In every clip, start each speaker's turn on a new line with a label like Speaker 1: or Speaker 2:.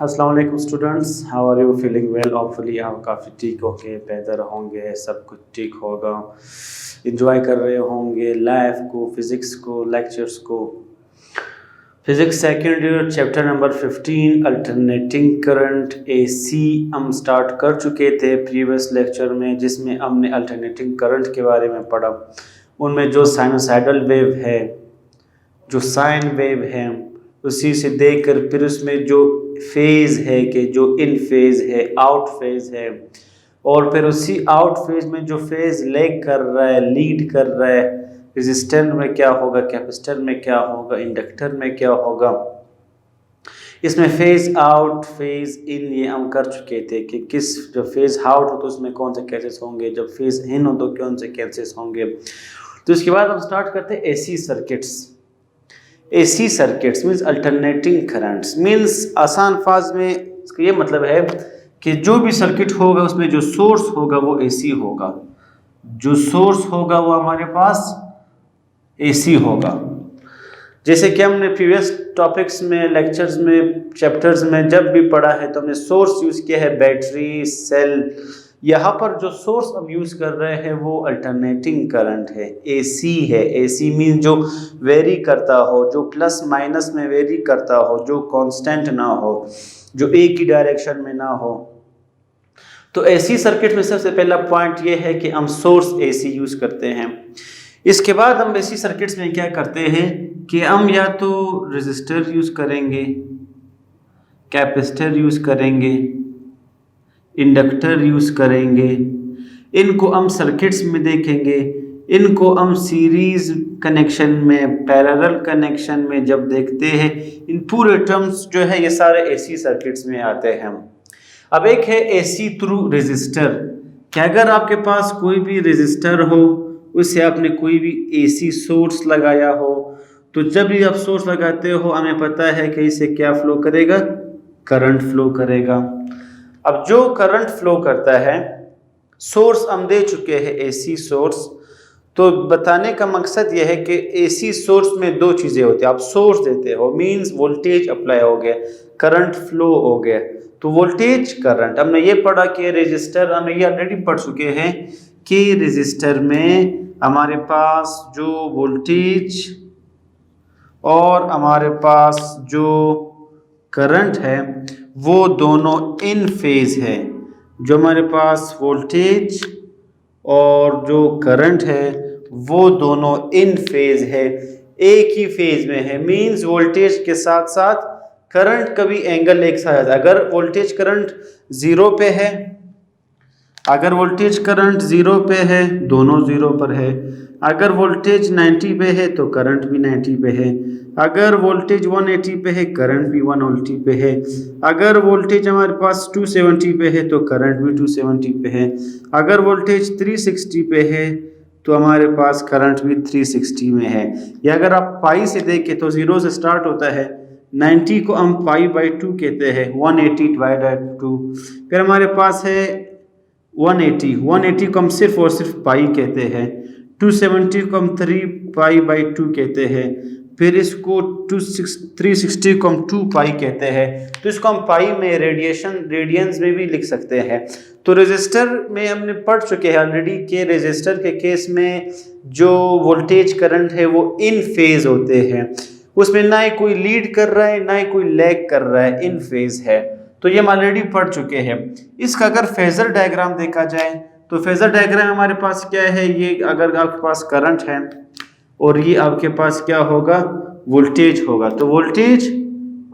Speaker 1: अस्सलाम वालेकुम students, how are you feeling well? Hopefully आप काफ़ी ठीक होके बेहतर होंगे, सब कुछ ठीक होगा, इंजॉय कर रहे होंगे लाइफ को, फिज़िक्स को, लेक्चर्स को। Physics second year chapter number 15 alternating current AC हम स्टार्ट कर चुके थे प्रीवियस लेक्चर में, जिसमें हमने अल्टरनेटिंग करंट के बारे में पढ़ा। उनमें जो साइनोसाइडल वेव है, जो साइन वेव है, उसी से देखकर फिर उसमें जो फेज़ है कि जो इन फेज़ है, आउट फेज़ है, और फिर उसी आउट फेज़ में जो फेज़ लैग कर रहा है, लीड कर रहा है, रेजिस्टर में क्या होगा, कैपेसिटर में क्या होगा, इंडक्टर में क्या होगा। इसमें फेज़ आउट फेज़ इन ये हम कर चुके थे कि किस जब फेज़ आउट हो तो उसमें कौन से केसेस होंगे, जब फेज़ इन हो तो कौन से केसेस होंगे। तो इसके बाद हम स्टार्ट करते हैं AC circuits. AC circuits means alternating currents means आसान अल्फाज में इसका ये मतलब है कि जो भी सर्किट होगा उसमें जो सोर्स होगा वो एसी होगा, जो सोर्स होगा वो हमारे पास एसी होगा। जैसे कि हमने प्रीवियस टॉपिक्स में, लेक्चर्स में, चैप्टर्स में जब भी पढ़ा है तो हमने सोर्स यूज़ किया है बैटरी, सेल। यहाँ पर जो सोर्स हम यूज़ कर रहे हैं वो अल्टरनेटिंग करंट है, एसी है। एसी मीन जो वेरी करता हो, जो प्लस माइनस में वेरी करता हो, जो कांस्टेंट ना हो, जो एक ही डायरेक्शन में ना हो। तो एसी सर्किट में सबसे पहला पॉइंट ये है कि हम सोर्स एसी यूज़ करते हैं। इसके बाद हम एसी सर्किट्स में क्या करते हैं कि हम या तो रेजिस्टर यूज़ करेंगे, कैपेसिटर यूज़ करेंगे, इंडक्टर यूज़ करेंगे। इनको हम सर्किट्स में देखेंगे, इनको हम सीरीज़ कनेक्शन में, पैरेलल कनेक्शन में जब देखते हैं, इन पूरे टर्म्स जो है ये सारे एसी सर्किट्स में आते हैं। अब एक है एसी थ्रू रेजिस्टर, कि अगर आपके पास कोई भी रेजिस्टर हो, उससे आपने कोई भी एसी सोर्स लगाया हो, तो जब भी आप सोर्स लगाते हो हमें पता है कि इससे क्या फ्लो करेगा, करंट फ्लो करेगा। अब जो करंट फ्लो करता है, सोर्स हम दे चुके हैं एसी सोर्स, तो बताने का मकसद यह है कि एसी सोर्स में दो चीज़ें होती हैं। आप सोर्स देते हो मींस वोल्टेज अप्लाई हो गया, करंट फ्लो हो गया। तो वोल्टेज करंट हमने ये पढ़ा कि रेजिस्टर, हमने ये ऑलरेडी पढ़ चुके हैं कि रेजिस्टर में हमारे पास जो वोल्टेज और हमारे पास जो करंट है वो दोनों इन फेज है। जो हमारे पास वोल्टेज और जो करंट है वो दोनों इन फेज है, एक ही फेज में है। मींस वोल्टेज के साथ साथ करंट का भी एंगल एक साथ है। अगर वोल्टेज करंट जीरो पे है, अगर वोल्टेज करंट जीरो पे है, दोनों जीरो पर है। अगर वोल्टेज 90 पे है तो करंट भी 90 पे है। अगर वोल्टेज 180 पे है, करंट भी 180 पे है। अगर वोल्टेज हमारे पास 270 पे है तो करंट भी 270 पे है। अगर वोल्टेज 360 पे है तो हमारे पास करंट भी 360 में है। या अगर आप पाई से देखें तो जीरो से स्टार्ट होता है, 90 को हम पाई बाई 2 कहते हैं, 180 डिवाइड बाई 2। फिर हमारे पास है 180 को हम सिर्फ और सिर्फ पाई कहते हैं। 270 को हम 3 पाई बाई 2 कहते हैं। फिर इसको 360 को हम 2 पाई कहते हैं। तो इसको हम पाई में रेडियंस में भी लिख सकते हैं। तो रेजिस्टर में हमने पढ़ चुके हैं ऑलरेडी कि रेजिस्टर के केस में जो वोल्टेज करंट है वो इन फेज होते हैं, उसमें ना ही कोई लीड कर रहा है ना ही कोई लैग कर रहा है, इन फेज है। तो ये हम ऑलरेडी पढ़ चुके हैं। इसका अगर फेजर डायग्राम देखा जाए तो फेजर डायग्राम हमारे पास क्या है, ये अगर आपके पास करंट है और ये आपके पास क्या होगा, वोल्टेज होगा। तो वोल्टेज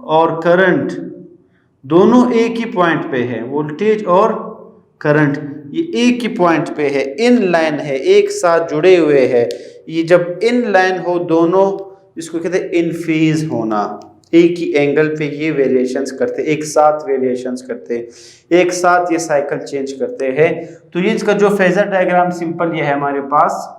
Speaker 1: और करंट दोनों एक ही पॉइंट पे है, वोल्टेज और करंट ये एक ही पॉइंट पे है, इन लाइन है, एक साथ जुड़े हुए हैं। ये जब इन लाइन हो दोनों, इसको कहते हैं इन फेज होना। एक ही एंगल पे ये वेरिएशंस करते, एक साथ वेरिएशंस करते, एक साथ ये साइकिल चेंज करते हैं। तो ये इसका जो फेजर डायग्राम सिंपल ये है हमारे पास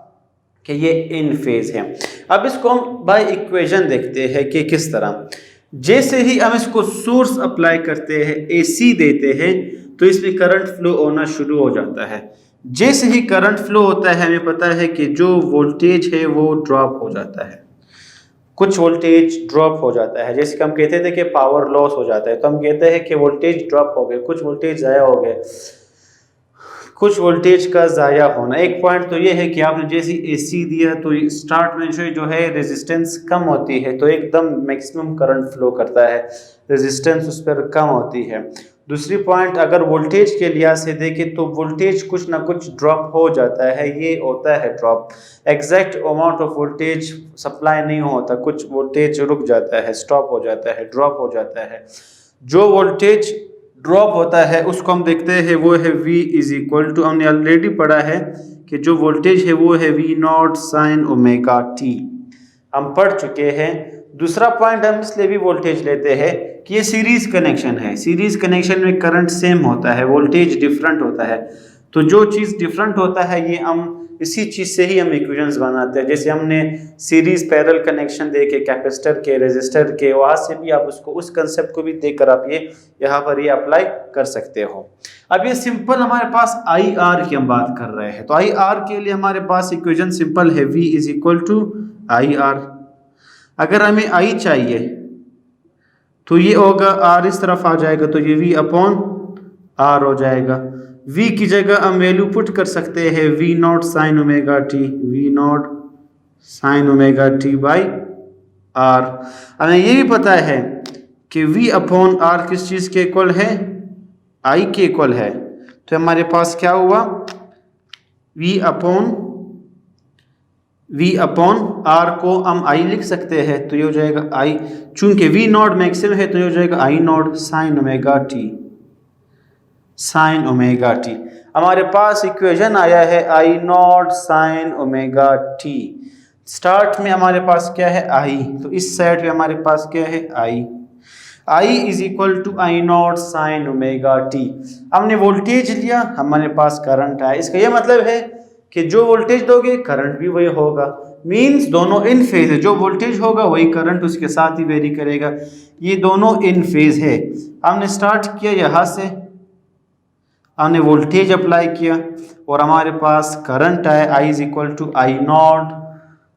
Speaker 1: कि ये इन फेज है। अब इसको हम बाय इक्वेशन देखते हैं कि किस तरह। जैसे ही हम इसको सोर्स अप्लाई करते हैं, एसी देते हैं, तो इसमें करंट फ्लो होना शुरू हो जाता है। जैसे ही करंट फ्लो होता है हमें पता है कि जो वोल्टेज है वो ड्रॉप हो जाता है। कुछ वोल्टेज ड्रॉप हो जाता है, जैसे कि हम कहते थे कि पावर लॉस हो जाता है, तो हम कहते हैं कि वोल्टेज ड्रॉप हो गए, कुछ वोल्टेज ज़ाया हो गए, कुछ वोल्टेज का ज़ाया होना। एक पॉइंट तो ये है कि आपने जैसे एसी दिया तो स्टार्ट में जो है रेजिस्टेंस कम होती है तो एकदम मैक्सिमम करंट फ्लो करता है, रेजिस्टेंस उस पर कम होती है। दूसरी पॉइंट, अगर वोल्टेज के लिहाज से देखें तो वोल्टेज कुछ ना कुछ ड्रॉप हो जाता है, ये होता है drop, exact amount of voltage supply नहीं होता, कुछ वोल्टेज रुक जाता है, स्टॉप हो जाता है, ड्रॉप हो जाता है। जो वोल्टेज ड्रॉप होता है उसको हम देखते हैं वो है V इज इक्वल टू, हमने ऑलरेडी पढ़ा है कि जो वोल्टेज है वो है V not sine omega T, हम पढ़ चुके हैं। दूसरा पॉइंट हम इसलिए भी वोल्टेज लेते हैं कि ये सीरीज कनेक्शन है, सीरीज कनेक्शन में करंट सेम होता है, वोल्टेज डिफरेंट होता है, तो जो चीज़ डिफरेंट होता है ये हम इसी चीज़ से ही हम इक्वेशंस बनाते हैं। जैसे हमने सीरीज पैरेलल कनेक्शन देखे कैपेसिटर के, रेजिस्टर के, वहाँ से भी आप उसको उस कंसेप्ट को भी देखकर आप ये यहाँ पर ये अप्लाई कर सकते हो। अब ये सिंपल हमारे पास आई आर की हम बात कर रहे हैं, तो आई आर के लिए हमारे पास इक्वेशन सिंपल है, V is equal to I R. अगर हमें आई चाहिए तो ये होगा R इस तरफ आ जाएगा तो ये V अपॉन R हो जाएगा। V की जगह हम वैल्यू पुट कर सकते हैं V not sine omega T, V not sine omega T by R। हमें ये भी पता है कि V अपॉन R किस चीज़ के इक्वल है, I के इक्वल है, तो हमारे पास क्या हुआ V अपॉन R को हम I लिख सकते हैं, तो ये हो जाएगा I, चूंकि V नॉट मैक्सिमम है तो ये हो जाएगा I not sine omega T, sine omega T. हमारे पास इक्वेशन आया है I not sine omega T. Start में हमारे पास क्या है I, तो इस साइड पे हमारे पास क्या है I is equal to I not sine omega T. हमने वोल्टेज लिया, हमारे पास करंट आया, इसका यह मतलब है कि जो वोल्टेज दोगे करंट भी वही होगा, मींस दोनों इन फेज है, जो वोल्टेज होगा वही करंट उसके साथ ही वेरी करेगा, ये दोनों इन फेज है। हमने स्टार्ट किया यहाँ से, हमने वोल्टेज अप्लाई किया और हमारे पास करंट आया I is equal to I not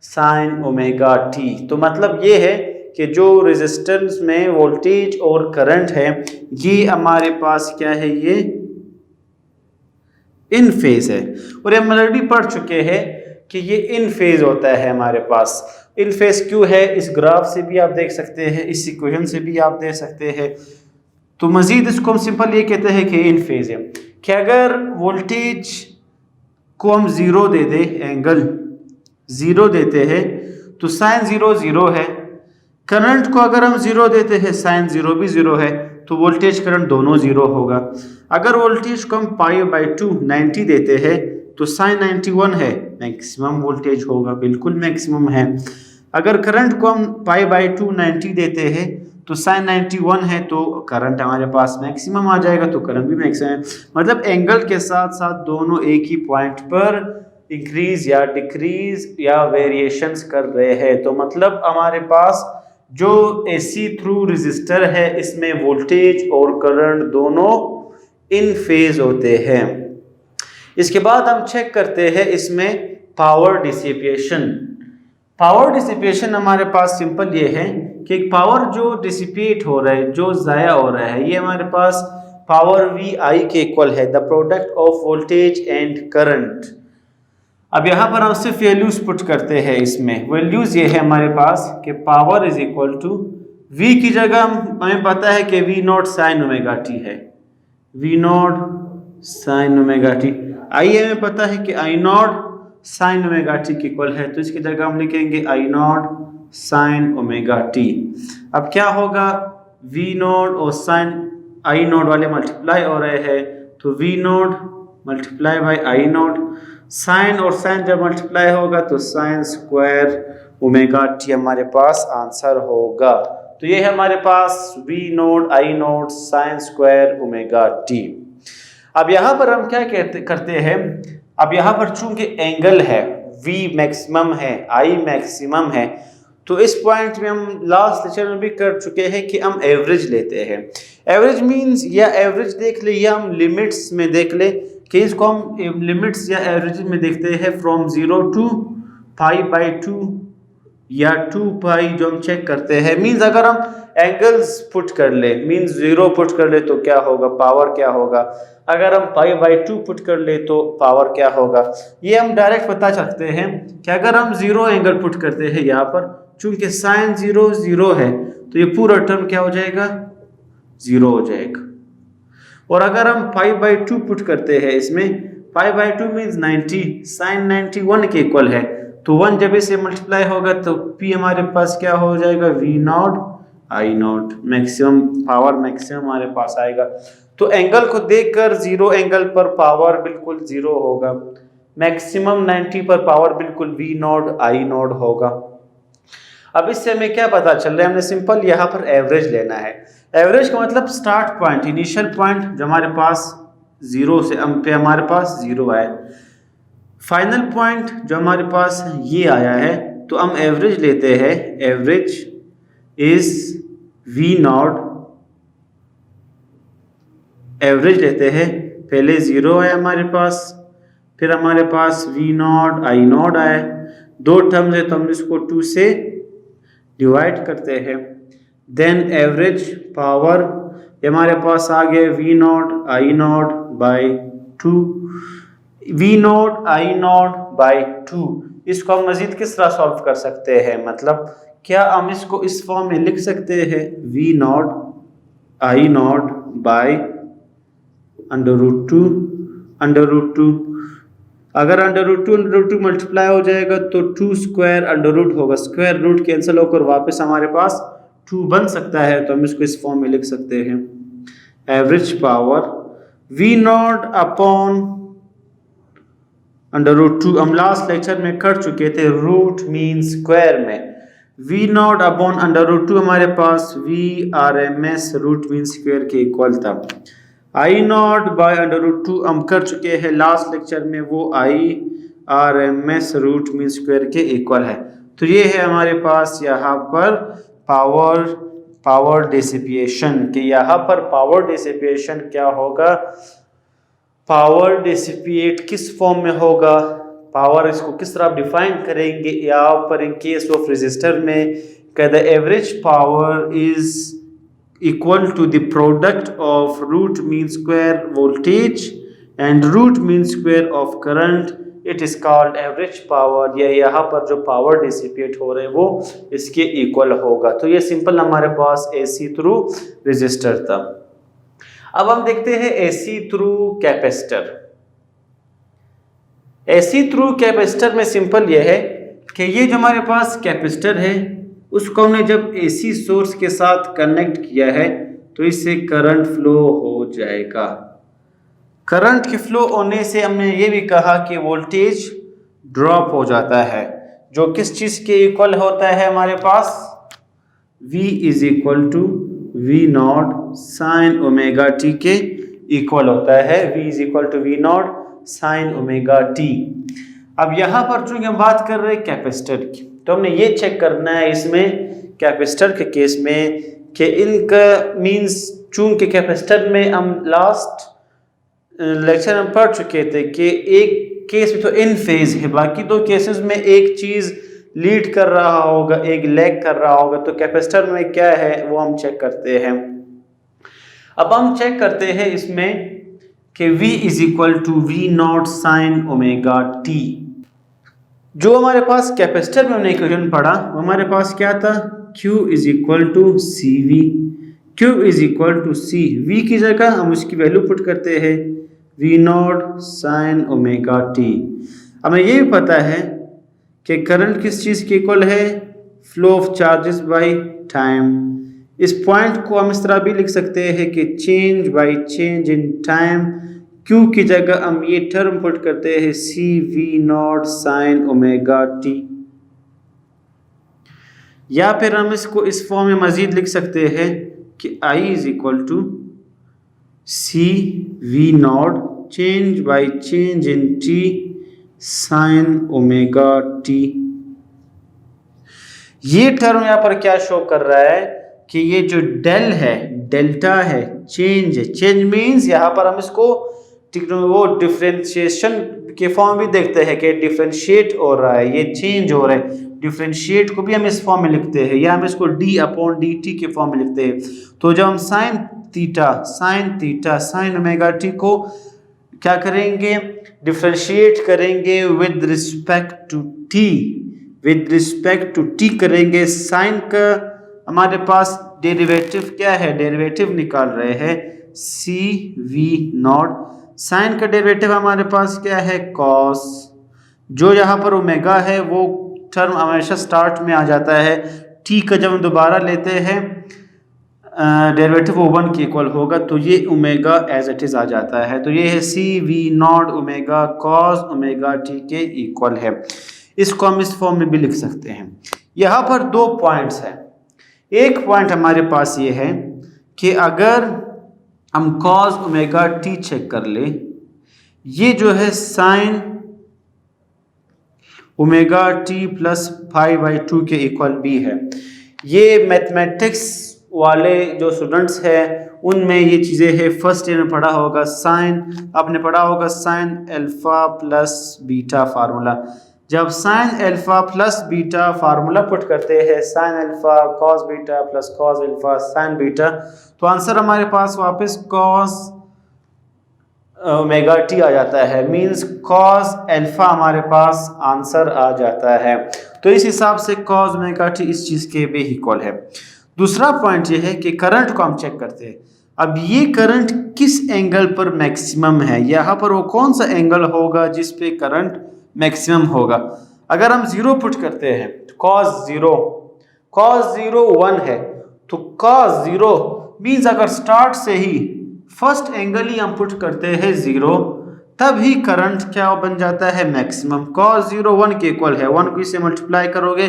Speaker 1: sine omega T. तो मतलब ये है कि जो रेजिस्टेंस में वोल्टेज और करंट है ये हमारे पास क्या है, ये इन फेज है, और हम ऑलरेडी पढ़ चुके हैं कि ये इन फेज होता है हमारे पास। इन फेज क्यों है, इस ग्राफ से भी आप देख सकते हैं, इस इक्वेशन से भी आप देख सकते हैं। तो मजीद इसको हम सिंपल ये कहते हैं कि इन फेज है कि अगर वोल्टेज को हम ज़ीरो दे दे, एंगल ज़ीरो देते हैं तो साइन ज़ीरो ज़ीरो है, करंट को अगर हम ज़ीरो देते हैं साइन ज़ीरो भी ज़ीरो है, तो वोल्टेज करंट दोनों ज़ीरो होगा। अगर वोल्टेज को हम पाई बाई टू 90 देते हैं तो साइन 91 है, मैक्सिमम वोल्टेज होगा, बिल्कुल मैक्सिमम है। अगर करंट को हम पाई बाई टू 90 देते हैं तो साइन 91 है, तो करंट हमारे पास मैक्सिमम आ जाएगा, तो करंट भी मैक्सिमम है। मतलब एंगल के साथ साथ दोनों एक ही पॉइंट पर इंक्रीज या डिक्रीज या वेरिएशंस कर रहे हैं। तो मतलब हमारे पास जो AC थ्रू रेजिस्टर है इसमें वोल्टेज और करंट दोनों इन फेज होते हैं। इसके बाद हम चेक करते हैं इसमें पावर डिसिपेशन। पावर डिसिपेशन हमारे पास सिंपल ये है कि पावर जो डिसिपेट हो रहा है, जो ज़ाया हो रहा है, ये हमारे पास पावर VI के इक्वल है, the product of voltage and current. अब यहाँ पर हम सिर्फ वैल्यूज पुट करते हैं, इसमें वैल्यूज ये है हमारे पास कि power is equal to V की जगह हमें पता है कि V not sine omega T है, V not sine omega T. I हमें पता है कि I not sine omega T के इक्वल है, तो इसकी जगह हम लिखेंगे I not sine omega T. अब क्या होगा, V नॉट और साइन I नॉट वाले मल्टीप्लाई हो रहे हैं, तो V not multiply by I not, sign और साइन जब मल्टीप्लाई होगा तो साइन स्क्वायर ओमेगा टी हमारे पास आंसर होगा। तो ये है हमारे पास V not I not sine square omega T. अब यहाँ पर हम क्या करते हैं, अब यहाँ पर चूंकि एंगल है, V मैक्सिमम है, I मैक्सिमम है, तो इस पॉइंट में हम लास्ट लेक्चर में भी कर चुके हैं कि हम एवरेज लेते हैं। एवरेज मींस या एवरेज देख ले या हम लिमिट्स में देख ले, कि इसको हम लिमिट्स या एवरेज में देखते हैं फ्रॉम 0 टू पाई बाई 2 या 2 पाई जो हम चेक करते हैं, मीन्स अगर हम एंगल्स पुट कर ले, मीन्स 0 पुट कर ले तो क्या होगा, पावर क्या होगा, अगर हम पाई बाई 2 पुट कर ले तो पावर क्या होगा। ये हम डायरेक्ट बता सकते हैं कि अगर हम 0 एंगल पुट करते हैं यहाँ पर, चूंकि साइन 0 0 है तो ये पूरा टर्म क्या हो जाएगा, 0 हो जाएगा। और अगर हम पाई बाई 2 पुट करते हैं इसमें, पाई बाई 2 मीन्स 90, साइन 90 1 के इक्वल है, तो 1 जब इसे मल्टीप्लाई होगा तो P हमारे पास क्या हो जाएगा, V not I not, maximum power maximum हमारे पास आएगा। तो एंगल को देखकर 0 एंगल पर पावर बिल्कुल 0 होगा, मैक्सिमम 90 पर पावर बिल्कुल V नॉट आई नॉट होगा। अब इससे हमें क्या पता चल रहा है, हमने सिंपल यहाँ पर एवरेज लेना है। एवरेज का मतलब स्टार्ट पॉइंट, इनिशियल पॉइंट जो हमारे पास 0 से पे हमारे पास 0 आए, फाइनल पॉइंट जो हमारे पास ये आया है, तो हम एवरेज लेते हैं, average is V not, average लेते हैं, पहले 0 है हमारे पास, फिर हमारे पास V नॉट आई नॉट आए, 2 टर्म्स है तो हम इसको 2 से डिवाइड करते हैं, देन एवरेज पावर हमारे पास आ गया V not I not by 2, V not I not by 2। इसको हम मजीद किस तरह सॉल्व कर सकते हैं, मतलब क्या हम इसको इस फॉर्म में लिख सकते हैं, V not I not by √2, अगर √2 मल्टीप्लाई हो जाएगा तो 2 स्क्वायर √ होगा, स्क्वायर रूट कैंसिल होकर वापस हमारे पास 2 बन सकता है, तो हम इसको इस फॉर्म में लिख सकते हैं, average power V not upon √2, हम लास्ट लेक्चर में कर चुके थे, रूट मीन स्क्वायर में, V नॉट अपॉन √2 हमारे पास VRMS रूट मीन स्क्वायर के इक्वल था, आई नॉट बाई √2 हम कर चुके हैं लास्ट लेक्चर में, वो IRMS रूट मीन स्क्वायर के इक्वल है। तो ये है हमारे पास यहाँ पर पावर डिसिपिएशन, कि यहाँ पर पावर डिसिपिएशन क्या होगा, पावर डिसिपिएट किस फॉर्म में होगा, पावर इसको किस तरह डिफाइन करेंगे, यहाँ पर इन केस ऑफ रेजिस्टर में the average power is equal to the product of root mean square voltage and root mean square of current, it is called average power। या यहाँ पर जो पावर डिसिपेट हो रहे हैं वो इसके इक्वल होगा। तो ये सिंपल हमारे पास AC थ्रू रेजिस्टर था। अब हम देखते हैं AC through capacitor. AC through capacitor में सिंपल ये है कि ये जो हमारे पास कैपेसिटर है उसको हमने जब AC सोर्स के साथ कनेक्ट किया है तो इससे करंट फ्लो हो जाएगा। करंट के फ्लो होने से हमने ये भी कहा कि वोल्टेज ड्रॉप हो जाता है, जो किस चीज के इक्वल होता है हमारे पास, V is equal to V not sine omega T के इक्वल होता है, V is equal to V not sine omega T. अब यहाँ पर चूंकि हम बात कर रहे हैं कैपेसिटर की, तो हमने ये चेक करना है इसमें कैपेसिटर के केस में कि इनका मींस, चूंकि कैपेसिटर में हम लास्ट लेक्चर में पढ़ चुके थे कि एक केस में तो इन फेज है, बाकी 2 केसेस में एक चीज लीड कर रहा होगा, एक लैग कर रहा होगा, तो कैपेसिटर में क्या है वो हम चेक करते हैं। अब हम चेक करते हैं इसमें कि V is equal to V not sine omega T. जो हमारे पास कैपेसिटर में हमने इक्वेशन पढ़ा वो हमारे पास क्या था, Q is equal to CV, Q is equal to C, V की जगह हम उसकी वैल्यू पुट करते हैं V not sine omega T. हमें ये भी पता है कि करंट किस चीज़ के इक्वल है, flow of charges by time. इस पॉइंट को हम इस तरह भी लिख सकते हैं कि change by change in time, Q की जगह हम ये टर्म पुट करते हैं CV not sine omega T, या फिर हम इसको इस फॉर्म में मजीद लिख सकते हैं कि I is equal to CV not change by change in T sine omega T. ये टर्म यहाँ पर क्या शो कर रहा है कि ये जो डेल है, डेल्टा है, चेंज है, चेंज मीन्स यहाँ पर हम इसको वो डिफ्रेंशिएशन के फॉर्म भी देखते हैं कि डिफ्रेंशिएट हो रहा है, ये चेंज हो रहा है। डिफ्रेंशिएट को भी हम इस फॉर्म में लिखते हैं या हम इसको d/dt के फॉर्म में लिखते हैं। तो जब हम साइन ओमेगा टी को क्या करेंगे, डिफ्रेंशिएट करेंगे विद रिस्पेक्ट टू टी करेंगे। साइन का हमारे पास डेरिवेटिव क्या है, डेरिवेटिव निकाल रहे हैं cv0। साइन का डेरिवेटिव हमारे पास क्या है, कॉस। जो यहाँ पर ओमेगा है वो टर्म हमेशा स्टार्ट में आ जाता है। टी का जब हम दोबारा लेते हैं डेरिवेटिव वो 1 के इक्वल होगा, तो ये ओमेगा एज इट इज आ जाता है। तो ये है cv0 omega cos omega T के इक्वल है। इसको हम इस फॉर्म में भी लिख सकते हैं। यहाँ पर 2 पॉइंट्स हैं। एक पॉइंट हमारे पास ये है कि अगर हम कॉस ओमेगा टी चेक कर ले, ये जो है साइन ओमेगा टी प्लस π/2 के इक्वल भी है। ये मैथमेटिक्स वाले जो स्टूडेंट्स हैं उनमें ये चीज़ें हैं, फर्स्ट ईयर में पढ़ा होगा साइन, आपने पढ़ा होगा sine alpha plus beta formula. जब sine alpha plus beta formula put करते हैं, sine alpha cos beta plus cos alpha sine beta, तो आंसर हमारे पास वापस कॉस ओमेगा टी आ जाता है। मींस कॉस अल्फा हमारे पास आंसर आ जाता है। तो इस हिसाब से कॉस ओमेगा टी इस चीज़ के भी इक्वल है। दूसरा पॉइंट ये है कि करंट को हम चेक करते हैं। अब ये करंट किस एंगल पर मैक्सिमम है, यहाँ पर वो कौन सा एंगल होगा जिस पे करंट मैक्सिमम होगा। अगर हम 0 पुट करते हैं, cos 0 1 है, तो cos 0 मीन्स अगर स्टार्ट से ही फर्स्ट एंगल ही हम पुट करते हैं 0, तब ही करंट क्या बन जाता है, मैक्सिमम। cos 0 1 के इक्वल है, 1 को इससे मल्टीप्लाई करोगे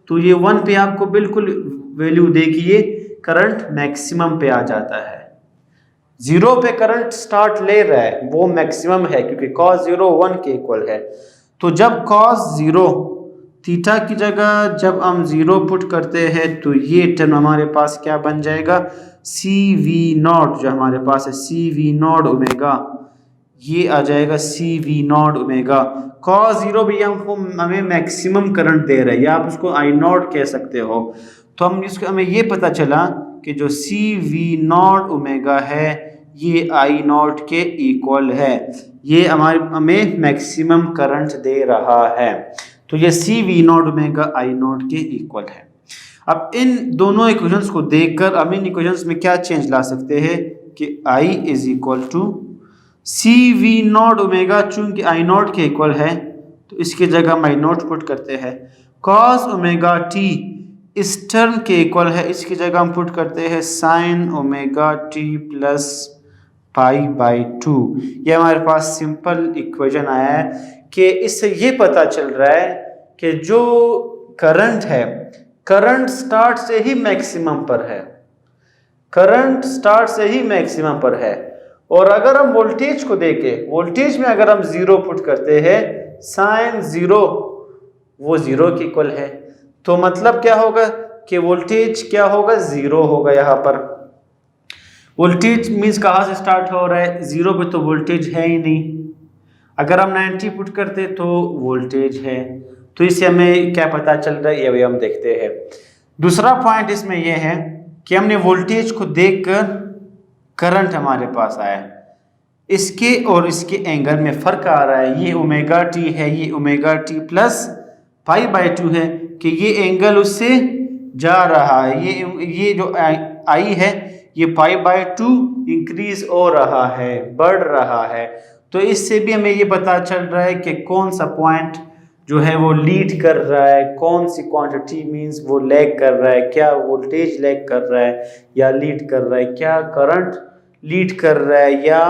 Speaker 1: तो ये 1 पे आपको बिल्कुल वैल्यू देखिए करंट मैक्सिमम पे आ जाता है। 0 पे करंट स्टार्ट ले रहा है वो मैक्सिमम है, क्योंकि cos 0 1 के इक्वल है। तो जब cos 0 थीटा की जगह जब हम 0 पुट करते हैं तो ये टर्म हमारे पास क्या बन जाएगा, cv0 जो हमारे पास है cv0 ओमेगा, ये आ जाएगा cv0 ओमेगा। cos 0 भी हमको हमें मैक्सिमम करंट दे रहा है, या आप उसको I0 कह सकते हो। तो हम इसको हमें ये पता चला कि जो cv0 ओमेगा है ये I0 के इक्वल है, ये हमें मैक्सिमम करंट दे रहा है। तो ये cv0 ओमेगा I0 के इक्वल है। अब इन दोनों इक्वेशंस को देखकर हम इन इक्वेशंस में क्या चेंज ला सकते हैं कि I is equal to cv0 omega, चूंकि I0 के इक्वल है तो इसकी जगह हम I0 पुट करते हैं। cos ओमेगा t इस टर्म के इक्वल है, इसकी जगह हम पुट करते हैं sin ओमेगा t प्लस π/2। ये हमारे पास सिंपल इक्वेशन आया है कि इससे ये पता चल रहा है कि जो करंट है, करंट स्टार्ट से ही मैक्सिमम पर है, करंट स्टार्ट से ही मैक्सिमम पर है। और अगर हम वोल्टेज को देखें, वोल्टेज में अगर हम 0 पुट करते हैं, साइन 0 वो 0 के इक्वल है, तो मतलब क्या होगा कि वोल्टेज क्या होगा, 0 होगा। यहाँ पर वोल्टेज मीन्स कहाँ से स्टार्ट हो रहा है, 0 पे तो वोल्टेज है ही नहीं। अगर हम 90 पुट करते तो वोल्टेज है। तो इससे हमें क्या पता चल रहा है, ये भी हम देखते हैं। दूसरा पॉइंट इसमें यह है कि हमने वोल्टेज को देखकर करंट हमारे पास आया, इसके और इसके एंगल में फ़र्क आ रहा है। ये ओमेगा टी है, ये ओमेगा टी प्लस π/2 है कि ये एंगल उससे जा रहा है। ये जो आई है ये π/2 इंक्रीज हो रहा है, बढ़ रहा है। तो इससे भी हमें ये पता चल रहा है कि कौन सा पॉइंट जो है वो लीड कर रहा है, कौन सी क्वांटिटी मींस वो लैग कर रहा है, क्या वोल्टेज लैग कर रहा है या लीड कर रहा है, क्या करंट लीड कर रहा है या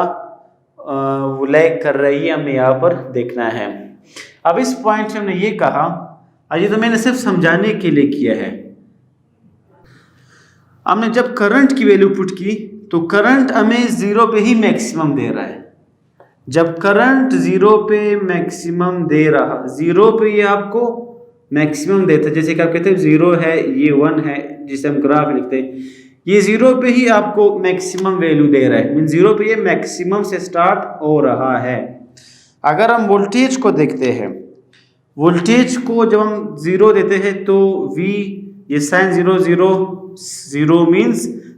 Speaker 1: वो लैग कर रहा है, ये हमें यहाँ पर देखना है। अब इस पॉइंट से हमने ये कहा, अभी तो मैंने सिर्फ समझाने के लिए किया है। हमने जब करंट की वैल्यू पुट की तो करंट हमें 0 पे ही मैक्सिमम दे रहा है। जब करंट 0 पे मैक्सिमम दे रहा, 0 पे ये आपको मैक्सिमम देता है। जैसे कि आप कहते हैं 0 है, ये 1 है, जिसे हम ग्राफ लिखते हैं, ये 0 पे ही आपको मैक्सिमम वैल्यू दे रहा है, मीन 0 पे ये मैक्सिमम से स्टार्ट हो रहा है। अगर हम वोल्टेज को देखते हैं, वोल्टेज को जब हम 0 देते हैं तो V, ये साइन 0 0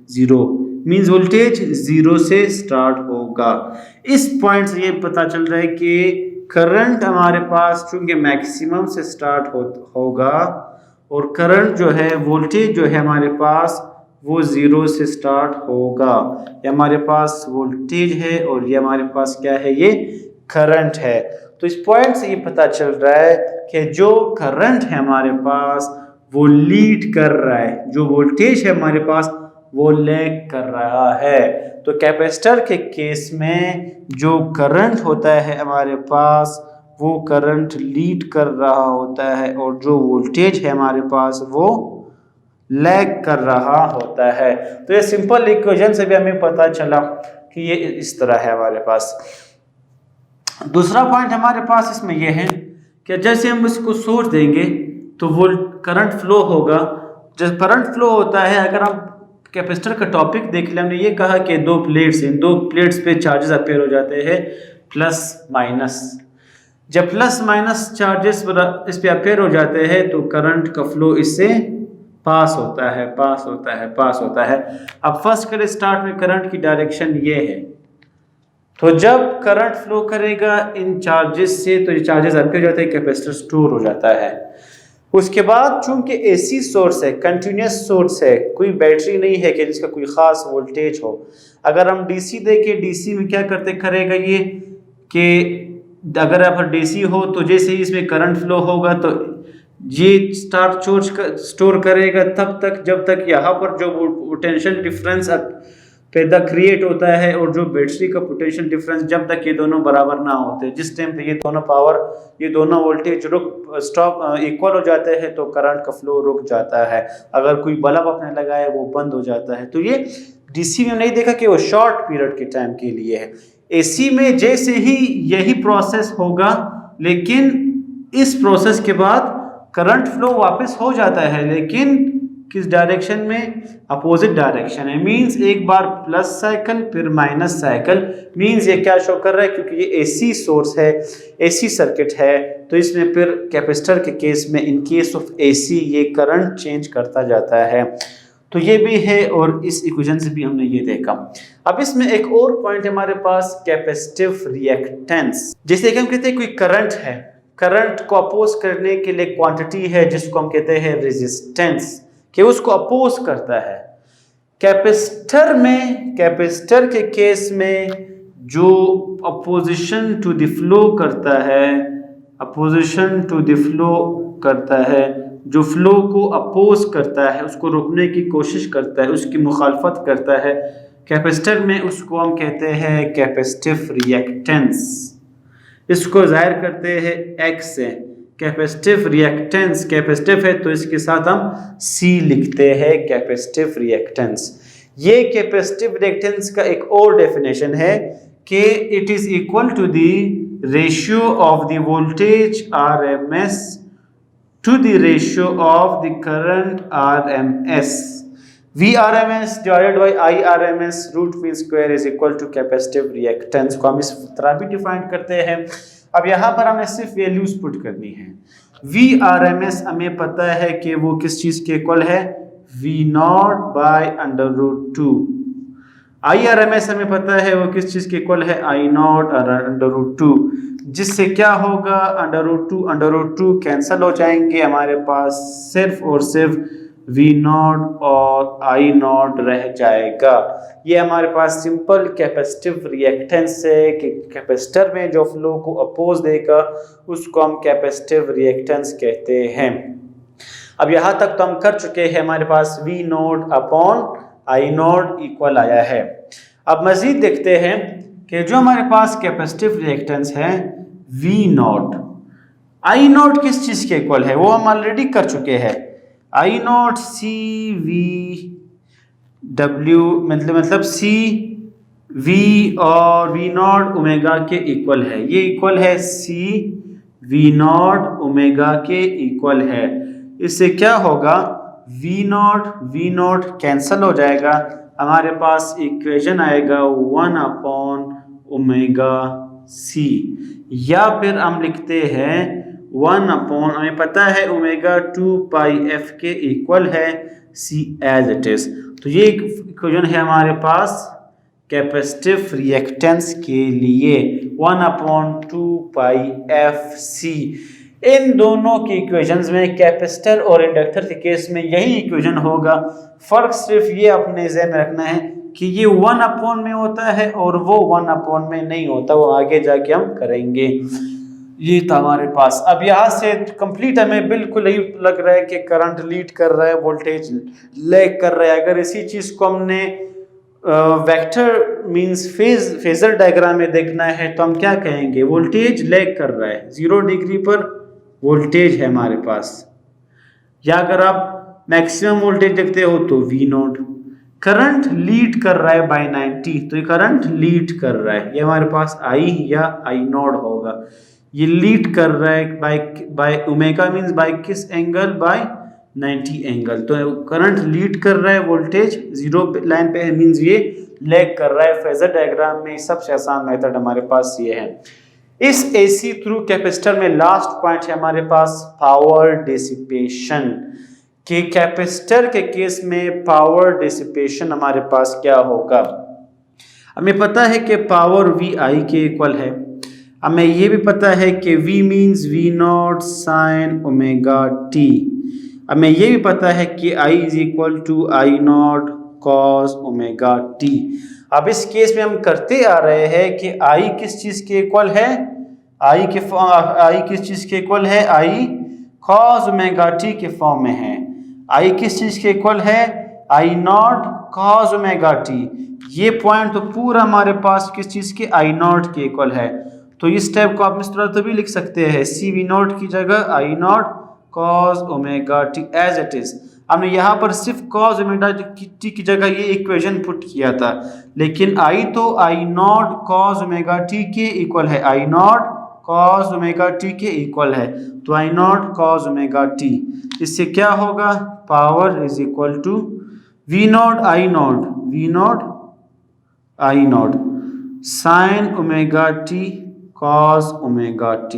Speaker 1: 0 मीन्स वोल्टेज 0 से स्टार्ट होगा। इस पॉइंट से ये पता चल रहा है कि करंट हमारे पास चूंकि मैक्सिमम से स्टार्ट होगा और करंट जो है, वोल्टेज जो है हमारे पास वो 0 से स्टार्ट होगा। ये हमारे पास वोल्टेज है और ये हमारे पास क्या है, ये करंट है। तो इस पॉइंट से ये पता चल रहा है कि जो करंट है हमारे पास वो लीड कर रहा है, जो वोल्टेज है हमारे पास वो लैग कर रहा है। तो कैपेसिटर के केस में जो करंट होता है हमारे पास वो करंट लीड कर रहा होता है और जो वोल्टेज है हमारे पास वो लैग कर रहा होता है। तो ये सिंपल इक्वेशन से भी हमें पता चला कि ये इस तरह है हमारे पास। दूसरा पॉइंट हमारे पास इसमें यह है कि जैसे हम इसको सोच देंगे तो वो करंट फ्लो होगा। जब करंट फ्लो होता है, अगर हम कैपेसिटर का टॉपिक देख लें, हमने ये कहा कि दो प्लेट्स, इन दो प्लेट्स पे चार्जेस अपेयर हो जाते हैं प्लस माइनस। जब प्लस माइनस चार्जेस इस पे अपेयर हो जाते हैं तो करंट का फ्लो इससे पास होता है। अब फर्स्ट करें स्टार्ट में, करंट की डायरेक्शन ये है, तो जब करंट फ्लो करेगा इन चार्जेस से तो ये चार्जेस अपेयर हो जाते हैं, कैपेसिटर स्टोर हो जाता है। उसके बाद चूंकि एसी सोर्स है, कंटिन्यूस सोर्स है, कोई बैटरी नहीं है कि जिसका कोई खास वोल्टेज हो। अगर हम डीसी देखें, डीसी में क्या करेगा ये कि अगर आप डीसी हो तो जैसे ही इसमें करंट फ्लो होगा तो ये स्टोर करेगा तब तक जब तक यहाँ पर जो पोटेंशियल डिफरेंस पैदा क्रिएट होता है और जो बैटरी का पोटेंशियल डिफरेंस जब तक ये दोनों बराबर ना होते, जिस टाइम पे ये दोनों पावर, ये दोनों वोल्टेज इक्वल हो जाते हैं तो करंट का फ्लो रुक जाता है। अगर कोई बल्ब आपने लगाया वो बंद हो जाता है। तो ये डीसी में नहीं देखा कि वो शॉर्ट पीरियड के टाइम के लिए है। एसी में जैसे ही यही प्रोसेस होगा, लेकिन इस प्रोसेस के बाद करंट फ्लो वापस हो जाता है, लेकिन किस डायरेक्शन में, अपोजिट डायरेक्शन है। मींस एक बार प्लस साइकिल फिर माइनस साइकिल। मींस ये क्या शो कर रहा है, क्योंकि ये एसी सोर्स है, एसी सर्किट है, तो इसमें फिर कैपेसिटर के केस में इन केस ऑफ एसी ये करंट चेंज करता जाता है। तो ये भी है और इस इक्वेशन से भी हमने ये देखा। अब इसमें एक और पॉइंट हमारे पास, कैपेसिटिव रिएक्टेंस। जैसे कि हम कहते हैं कोई करंट है, करंट को अपोज करने के लिए क्वांटिटी है जिसको हम कहते हैं रेजिस्टेंस, कि उसको अपोज करता है। कैपेसिटर में, कैपेसिटर के केस में जो अपोजिशन टू द फ्लो करता है, अपोजिशन टू द फ्लो करता है, जो फ्लो को अपोज करता है, उसको रोकने की कोशिश करता है, उसकी मुखालफत करता है कैपेसिटर में, उसको हम कहते हैं कैपेसिटिव रिएक्टेंस। इसको जाहिर करते हैं एक्स से। कैपेसिटिव रिएक्टेंस, कैपेसिटिव है तो इसके साथ हम C लिखते हैं, कैपेसिटिव रिएक्टेंस। ये कैपेसिटिव रिएक्टेंस का एक और डेफिनेशन है कि it is equal to the ratio of the voltage RMS to the ratio of the current RMS। VRMS divided by IRMS root mean square is equal to capacitive reactance को हम इस तरह भी डिफाइन करते हैं। अब यहाँ पर हमें सिर्फ वैल्यूज पुट करनी है। VRMS हमें पता है कि वो किस चीज के इक्वल है, V0 by under root 2। IRMS हमें पता है वो किस चीज के इक्वल है, I0 अंडर रूट 2, जिससे क्या होगा, अंडर रूट 2 कैंसिल हो जाएंगे, हमारे पास सिर्फ और सिर्फ V0 और I0 रह जाएगा। ये हमारे पास सिंपल कैपेसिटिव रिएक्टेंस है कि कैपेसिटर में जो फ्लो को अपोज देगा उसको हम कैपेसिटिव रिएक्टेंस कहते हैं। अब यहाँ तक तो हम कर चुके हैं, हमारे पास V0 अपॉन I0 इक्वल आया है। अब मजीद देखते हैं कि जो हमारे पास कैपेसिटिव रिएक्टेंस है V0, I0 किस चीज के इक्वल है, वो हम ऑलरेडी कर चुके हैं। I0 CV/W मतलब CV और V0 ओमेगा के इक्वल है। ये इक्वल है CV0 ओमेगा के इक्वल है। इससे क्या होगा, वी नॉट कैंसल हो जाएगा, हमारे पास इक्वेशन आएगा 1/ओमेगा c, या फिर हम लिखते हैं 1/, हमें पता है ओमेगा 2πf के इक्वल है c एज इट इज। तो ये इक्वेशन है हमारे पास कैपेसिटिव रिएक्टेंस के लिए 1/2πfc। इन दोनों की इक्वेशंस में कैपेसिटर और इंडक्टर के केस में यही इक्वेशन होगा। फर्क सिर्फ ये अपने ज़हन में रखना है कि ये 1/, में होता है और वो 1/, में नहीं होता, वो आगे जाके हम करेंगे। ये था हमारे पास। अब यहाँ से कंप्लीट हमें बिल्कुल यही लग रहा है कि करंट लीड कर रहा है, वोल्टेज लैग कर रहा है। अगर इसी चीज़ को हमने वेक्टर मींस फेजर डायग्राम में देखना है तो हम क्या कहेंगे, वोल्टेज लैग कर रहा है, 0 डिग्री पर वोल्टेज है हमारे पास। या अगर आप मैक्सिमम वोल्टेज देखते हो तो V0। करंट लीड कर रहा है बाय 90, तो ये करंट लीड कर रहा है, ये हमारे पास I या I0 होगा। ये लीड कर रहा है बाय ओमेगा मींस बाय किस एंगल, बाय 90 एंगल। तो करंट लीड कर रहा है, वोल्टेज 0 लाइन पे है, मींस ये लैग कर रहा है। फेजर डायग्राम में सबसे आसान मेथड हमारे पास ये है। इस AC थ्रू कैपेसिटर में लास्ट पॉइंट है हमारे पास पावर डिसिपेशन। कि कैपेसिटर के केस में पावर डिसिपेशन हमारे पास क्या होगा। हमें पता है कि पावर VI के इक्वल है, हमें ये भी पता है कि V means V0 sine omega t, हमें ये भी पता है कि I is equal to I0 cos omega t। अब इस केस में हम करते आ रहे हैं कि I किस चीज के इक्वल है, I किस चीज के इक्वल है, I कॉस ओमेगा t के फॉर्म में है। I किस चीज के इक्वल है, I0 कॉस ओमेगा t। ये पॉइंट तो पूरा हमारे पास किस चीज के, I0 के इक्वल है। तो इस टाइप को आप इस तरह तो भी लिख सकते हैं, CV0 की जगह I0 cos omega t as it is. हमने यहाँ पर सिर्फ कॉस ओमेगा t की जगह ये इक्वेशन पुट किया था, लेकिन I तो I0 कॉस ओमेगा t के इक्वल है, I0 कॉस ओमेगा t के इक्वल है। तो I0 कॉस ओमेगा t, इससे क्या होगा, power is equal to V0 I0 sine omega t cos omega t।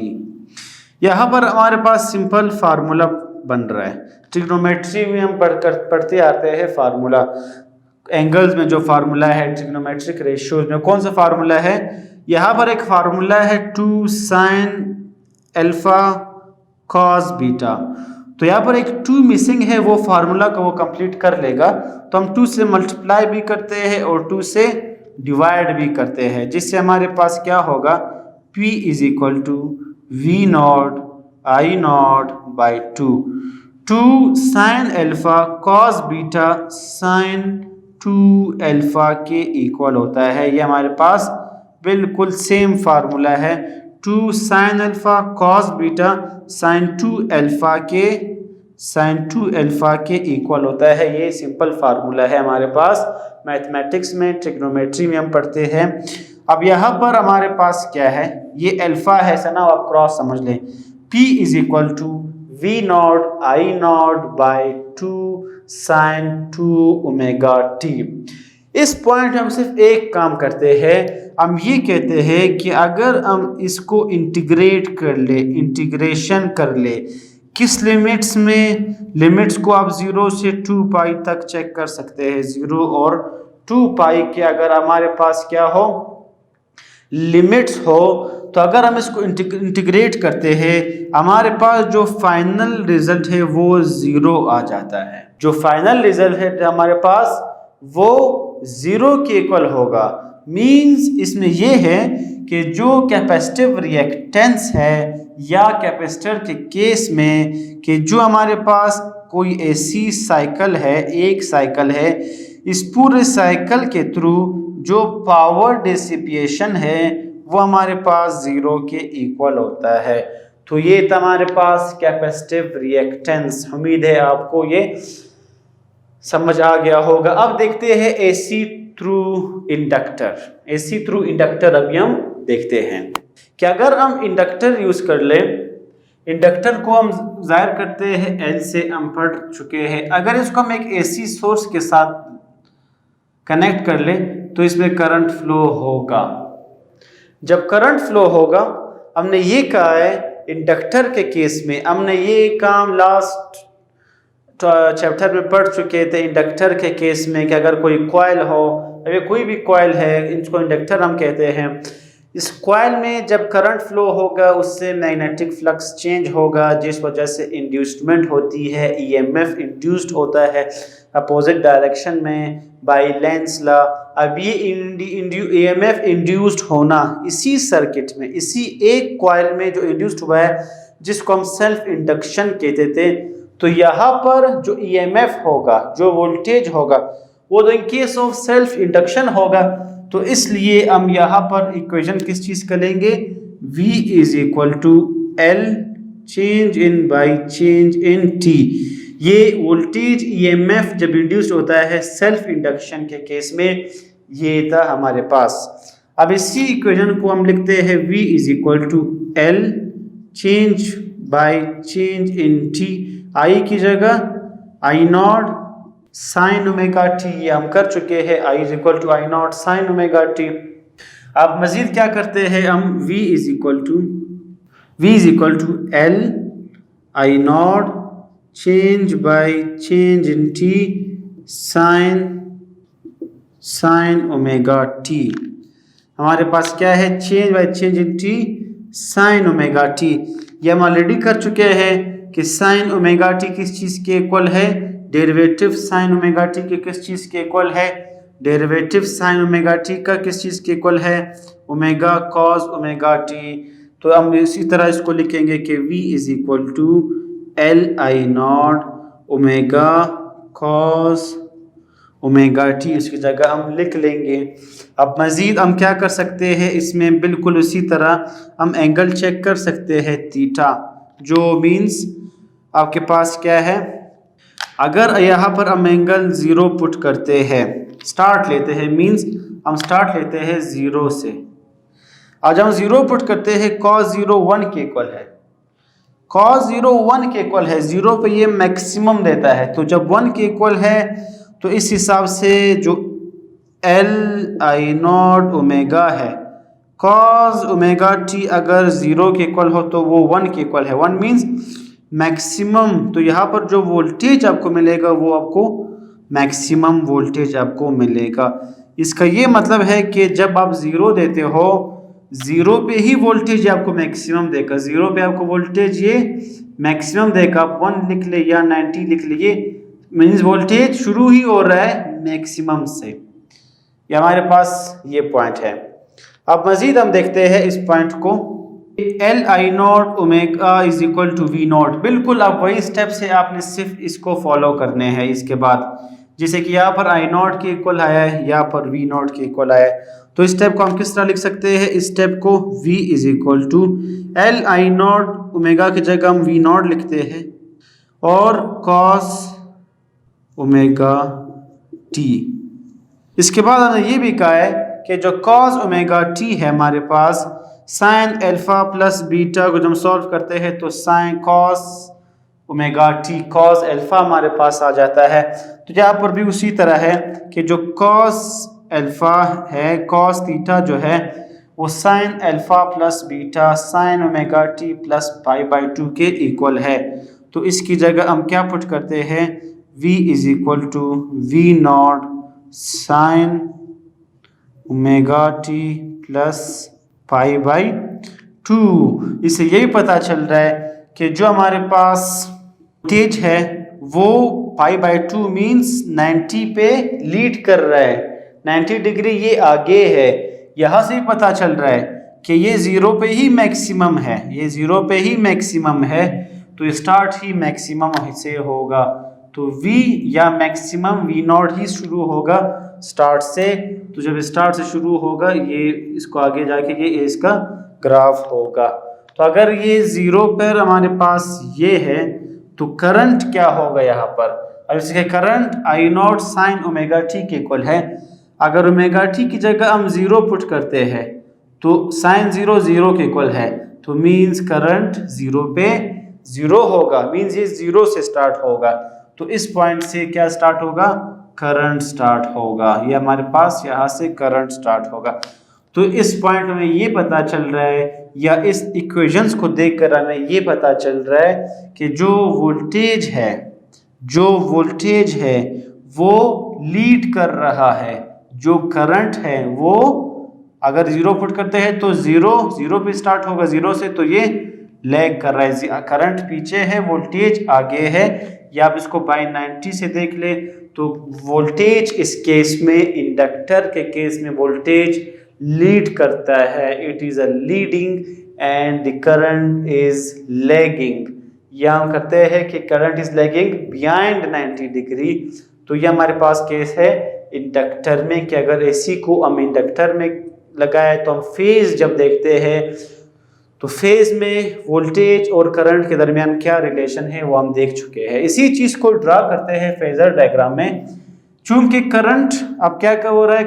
Speaker 1: यहाँ पर हमारे पास सिंपल फार्मूला बन रहा है। ट्रिग्नोमेट्री में हम पढ़ते आते हैं फार्मूला, एंगल्स में जो फार्मूला है, ट्रिग्नोमेट्रिक रेशियोज में कौन सा फार्मूला है। यहाँ पर एक फार्मूला है 2 साइन अल्फा कॉस बीटा। तो यहाँ पर एक 2 मिसिंग है, वो फार्मूला को वो कंप्लीट कर लेगा। तो हम 2 से मल्टीप्लाई भी करते हैं और 2 से डिवाइड भी करते हैं, जिससे हमारे पास क्या होगा, P is equal to V0 I0 by 2 sine alpha cos beta sine 2 alpha के इक्वल होता है। ये हमारे पास बिल्कुल सेम फार्मूला है, 2 sine alpha cos beta sine 2 alpha के इक्वल होता है। ये सिंपल फार्मूला है हमारे पास, मैथमेटिक्स में ट्रिग्नोमेट्री में हम पढ़ते हैं। अब यहाँ पर हमारे पास क्या है, ये अल्फा है सना, आप क्रॉस समझ लें। P is equal to V0 I0 by 2 sine 2 omega t। इस पॉइंट हम सिर्फ एक काम करते हैं, हम ये कहते हैं कि अगर हम इसको इंटीग्रेशन कर ले, किस लिमिट्स में, लिमिट्स को आप 0 से 2 पाई तक चेक कर सकते हैं। 0 और 2 पाई के अगर हमारे पास क्या हो, लिमिट्स हो, तो अगर हम इसको इंटीग्रेट करते हैं, हमारे पास जो फाइनल रिजल्ट है वो 0 आ जाता है। जो फाइनल रिजल्ट है हमारे पास वो 0 के इक्वल होगा। मींस इसमें ये है कि जो कैपेसिटिव रिएक्टेंस है या कैपेसिटर के केस में कि जो हमारे पास कोई ऐसी साइकिल है, एक साइकिल है, इस पूरे साइकिल के थ्रू जो पावर डिसिपेशन है वो हमारे पास 0 के इक्वल होता है। तो ये था हमारे पास कैपेसिटिव रिएक्टेंस। उम्मीद है आपको ये समझ आ गया होगा। अब देखते हैं AC through inductor. AC through inductor अभी हम देखते हैं कि अगर हम इंडक्टर यूज कर लें इंडक्टर को हम जाहिर करते हैं एल से, हम पढ़ चुके हैं। अगर इसको हम एक एसी सोर्स के साथ कनेक्ट कर ले तो इसमें करंट फ्लो होगा। जब करंट फ्लो होगा, हमने ये कहा है इंडक्टर के केस में, हमने ये काम लास्ट चैप्टर में पढ़ चुके थे इंडक्टर के केस में कि अगर कोई कॉइल हो, अगर कोई भी कॉइल है, इसको इंडक्टर हम कहते हैं, इस कॉइल में जब करंट फ्लो होगा उससे मैग्नेटिक फ्लक्स चेंज होगा, जिस वजह से इंड्यूसमेंट होती है, ईएमएफ इंड्यूस्ड होता है अपोजिट डायरेक्शन में बाय लेंज लॉ। अब ये ईएमएफ इंड्यूस्ड होना इसी सर्किट में, इसी एक कॉइल में जो इंड्यूस्ड हुआ है, जिसको हम सेल्फ इंडक्शन कहते थे, तो यहाँ पर जो ईएमएफ होगा, जो वोल्टेज होगा, वो तो in case of self induction होगा। तो इसलिए हम यहाँ पर इक्वेशन किस चीज़ का लेंगे, V is equal to L change in by change in T। ये वोल्टेज ईएमएफ जब इंड्यूस्ड होता है सेल्फ इंडक्शन के केस में, ये था हमारे पास। अब इसी इक्वेशन को हम लिखते हैं V is equal to L change by change in T। I की जगह I not sine omega T, ये हम कर चुके हैं, I is equal to I not sine omega T. अब मजीद क्या करते हैं हम, V is equal to L I not change by change in T sine omega T. हमारे पास क्या है, change by change in T sine omega T. ये हम ऑलरेडी कर चुके हैं कि साइन ओमेगा टी किस चीज़ के इक्वल है, डेरिवेटिव साइन ओमेगा टी के किस चीज़ के इक्वल है, डेरिवेटिव साइन ओमेगा टी का किस चीज़ के इक्वल है, ओमेगा कॉस ओमेगा टी। तो हम इसी तरह इसको लिखेंगे कि V is equal to L I not omega cos omega T, उसकी जगह हम लिख लेंगे। अब मज़ीद हम क्या कर सकते हैं, इसमें बिल्कुल उसी तरह हम एंगल चेक कर सकते हैं थीटा, जो मीन्स आपके पास क्या है, अगर यहाँ पर हम एंगल 0 पुट करते हैं, स्टार्ट लेते हैं, मीन्स हम स्टार्ट लेते हैं 0 से, आज हम 0 पुट करते हैं, cos 0 1 के इक्वल है, cos 0 1 के इक्वल है, 0 पे ये मैक्सिमम देता है। तो जब 1 के इक्वल है तो इस हिसाब से जो L आई नॉट ओमेगा है, cos ओमेगा टी अगर 0 के इक्वल हो तो वो 1 के इक्वल है, 1 मीन्स मैक्सिमम। तो यहाँ पर जो वोल्टेज आपको मिलेगा वो आपको मैक्सिमम वोल्टेज आपको मिलेगा। इसका ये मतलब है कि जब आप 0 देते हो, 0 पे ही वोल्टेज आपको मैक्सिमम देगा, 0 पे आपको वोल्टेज ये मैक्सिमम देगा। आप 1 लिख ले या 90 लिख लीजिए, मीन्स वोल्टेज शुरू ही हो रहा है मैक्सिमम से। ये हमारे पास ये पॉइंट है। अब मजीद हम देखते हैं इस पॉइंट को, L I not omega is equal to V not. बिल्कुल आप वही स्टेप से आपने सिर्फ इसको फॉलो करने हैं इसके बाद, जैसे कि यहाँ पर आई नॉट के इक्वल आया है, यहाँ पर V नॉट के इक्वल आया है। तो इस स्टेप को हम किस तरह लिख सकते हैं, इस स्टेप को V is equal to L I not omega की जगह हम V नॉट लिखते हैं और cos ओमेगा t। इसके बाद हमने ये भी कहा है कि जो cos ओमेगा t है हमारे पास, साइन अल्फा प्लस बीटा को जब हम सॉल्व करते हैं तो sine cos omega T, cos alpha हमारे पास आ जाता है। तो यहाँ पर भी उसी तरह है कि जो कॉस अल्फा है, कॉस थीटा जो है वो sign alpha plus beta sine omega T plus pi by 2 के इक्वल है। तो इसकी जगह हम क्या पुट करते हैं, V is equal to V not sine omega T plus pi by 2। इससे यही पता चल रहा है कि जो हमारे पास वोल्टेज है वो पाई बाई 2 मीन्स 90 पे लीड कर रहा है, 90 डिग्री ये आगे है। यहाँ से पता चल रहा है कि ये 0 पे ही मैक्सिमम है, ये 0 पे ही मैक्सिमम है, तो स्टार्ट ही मैक्सिमम से होगा। तो V या मैक्सिमम V नॉट ही शुरू होगा स्टार्ट से। तो जब स्टार्ट से शुरू होगा ये इसको आगे जाके ये इसका ग्राफ होगा। तो अगर ये 0 पर हमारे पास ये है तो करंट क्या होगा यहाँ पर, अब इसके current I not sine omega T के इक्वल है। अगर ओमेगा टी की जगह हम 0 पुट करते हैं तो साइन 0 0 के इक्वल है, तो मीन्स करंट 0 पे जीरो होगा, मीन्स ये जीरो से स्टार्ट होगा, तो इस पॉइंट से क्या स्टार्ट होगा, करंट स्टार्ट होगा। ये हमारे पास यहाँ से करंट स्टार्ट होगा। तो इस पॉइंट में ये पता चल रहा है, या इस इक्वेशंस को देखकर हमें ये पता चल रहा है कि जो वोल्टेज है वो लीड कर रहा है, जो करंट है वो अगर जीरो पुट करते हैं तो जीरो पे स्टार्ट होगा, जीरो से, तो ये लैग कर रहा है, करंट पीछे है, वोल्टेज आगे है। या आप इसको बाय 90 से देख ले तो वोल्टेज इस केस में, इंडक्टर के केस में वोल्टेज लीड करता है, it is a leading and the current is lagging, या हम कहते हैं कि current is lagging behind 90 degree. तो ये हमारे पास केस है इंडक्टर में कि अगर एसी को हम इंडक्टर में लगाए तो हम फेज जब देखते हैं तो फेज में वोल्टेज और करंट के दरमियान क्या रिलेशन है वो हम देख चुके हैं। इसी चीज को ड्रा करते हैं फेजर डायग्राम में। चूंकि करंट अब क्या हो रहा है,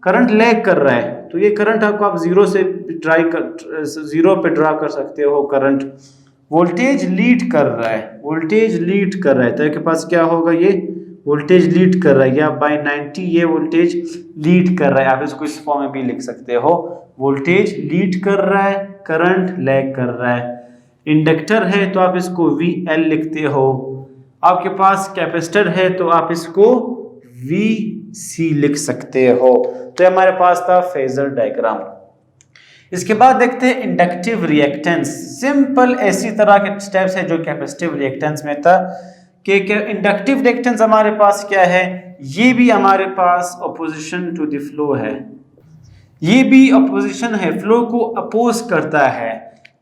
Speaker 1: करंट लैग कर रहा है, तो ये करंट आपको आप जीरो पे ड्रा कर सकते हो करंट। वोल्टेज लीड कर रहा है, तो आपके पास क्या होगा, ये वोल्टेज लीड कर रहा है, या बाय 90 ये वोल्टेज लीड कर रहा है। आप इसको इस फॉर्म में भी लिख सकते हो, वोल्टेज लीड कर रहा है, करंट लैग कर रहा है। इंडक्टर है तो आप इसको VL लिखते हो, आपके पास कैपेसिटर है तो आप इसको VC लिख सकते हो। तो हमारे पास था फेजर डायग्राम। इसके बाद देखते हैं इंडक्टिव रिएक्टेंस। सिंपल ऐसी तरह के स्टेप्स है जो कैपेसिटिव रिएक्टेंस में था कि इंडक्टिव रिएक्टेंस हमारे पास क्या है, ये भी हमारे पास अपोजिशन टू द फ्लो है, ये भी अपोजिशन है, फ्लो को अपोज करता है।